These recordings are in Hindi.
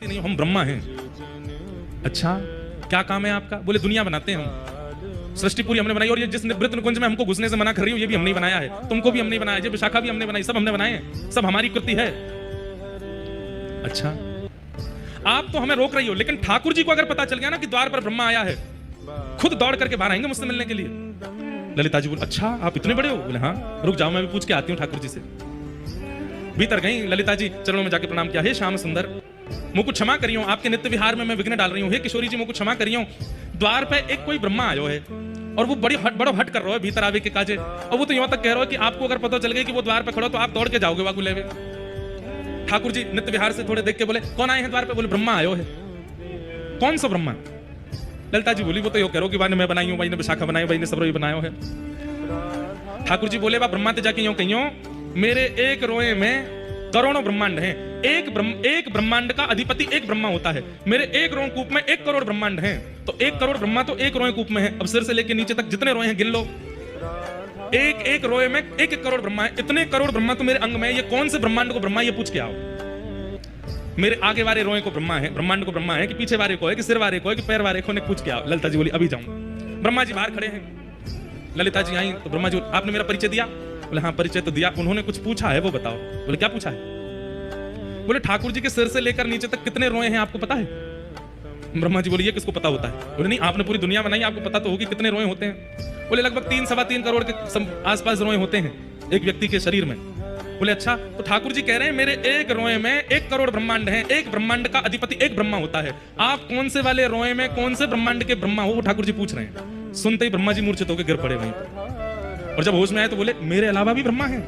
नहीं, हम ब्रह्मा हैं। अच्छा, क्या काम है आपका? बोले दुनिया बनाते हैं हम, सृष्टि पूरी हमने बनाई, और ये जिस निवृत्त निकुंज में हमको घुसने से मना कर रही हो ये भी हमने बनाया है, तुमको भी हमने बनाया, ये विशाखा भी हमने बनाई, सब हमने बनाए हैं, सब हमारी कृति है। अच्छा, आप तो हमें रोक रही हो, लेकिन ठाकुर जी को अगर पता चल गया ना कि द्वार पर ब्रह्मा आया है, खुद दौड़ करके बाहर आएंगे मुझसे मिलने के लिए। ललिता जी बोले अच्छा आप इतने बड़े हो? बोले हाँ, रुक जाओ मैं भी पूछ के आती हूँ ठाकुर जी से। भीतर गई ललिता जी, चरणों में जाके प्रणाम किया। हे श्याम सुंदर, मुझको क्षमा करियो, आपके नित्य विहार में मैं विघ्न डाल रही हूँ। हे किशोरी जी, मुझको क्षमा करियो, द्वार पे एक कोई ब्रह्मा आयो है और वो बड़ो हट कर रहा है भीतर आवे के काजे, और वो तो यहाँ तक कह रहा है कि आपको अगर पता चल गया कि वो द्वार पे खड़ा तो आप दौड़ के जाओगे वागु लेवे। ठाकुर जी नित्य विहार से थोड़े देख के बोले कौन आए हैं द्वार पे? बोले ब्रह्मा आयो है। कौन सा ब्रह्मा? ललिता जी बोली वो तो यो कह रहा कि भाई ने मैं बनाई हूँ, भाई ने विशाखा बनाई, भाई ने सब बनाया है। ठाकुर जी बोले बा ब्रह्मा ते जाके यूं कहियो, मेरे एक रोए में करोड़ों ब्रह्मांड हैं, एक ब्रह्मांड का अधिपति एक ब्रह्मा होता है, मेरे एक रोए कूप में 1 करोड़ ब्रह्मांड हैं, तो 1 करोड़ ब्रह्मा तो एक रोए कूप में है। अब सिर से लेके नीचे तक जितने रोए हैं गिन लो, एक रोए में 1 करोड़ ब्रह्मा है, इतने करोड़ ब्रह्मा तो मेरे अंग में है। ये कौन से ब्रह्मांड को ब्रह्मा, ये पूछ के आओ। मेरे आगे वाले रोए को ब्रह्मा है, ब्रह्मांड को ब्रह्मा है कि पीछे वाले को है कि सिर वाले को है कि पैर वाले को, ने पूछ के आओ। ललिता जी बोली अभी जाऊं। ब्रह्मा जी बाहर खड़े हैं, ललिता जी आई तो ब्रह्मा जी आपने मेरा परिचय दिया? बोले हाँ परिचय तो दिया। उन्होंने कुछ पूछा है वो बताओ। बोले क्या पूछा है? बोले ठाकुर जी के सिर से लेकर नीचे तक कितने रोए हैं आपको पता है? ब्रह्मा जी बोले ये किसको पता होता है? बोले नहीं आपने पूरी दुनिया बनाई, आपको पता तो होगी कितने रोए होते हैं। बोले लगभग 3-3.25 करोड़ के आसपास रोए होते हैं एक व्यक्ति के शरीर में। बोले अच्छा, तो ठाकुर जी कह रहे हैं मेरे एक रोए में 1 करोड़ ब्रह्मांड हैं, एक ब्रह्मांड का अधिपति एक ब्रह्मा होता है, आप कौन से वाले रोए में कौन से ब्रह्मांड के ब्रह्मा हो? वो ठाकुर जी पूछ रहे हैं। सुनते ही ब्रह्मा जी मूर्छित होकर गिर पड़े वहीं पर, और जब होश में आए तो बोले मेरे अलावा भी ब्रह्मा हैं।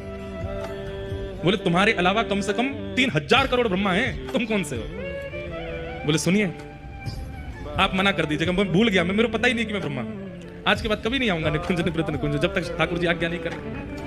बोले तुम्हारे अलावा कम से कम 3000 करोड़ ब्रह्मा हैं, तुम कौन से हो? बोले सुनिए आप मना कर दीजिएगा, मैं भूल गया, मेरे को पता ही नहीं कि मैं ब्रह्मा हूं। आज के बाद कभी नहीं आऊंगा निकुंज निवृत्त निकुंज, जब तक ठाकुर जी आज्ञा नहीं करेंगे।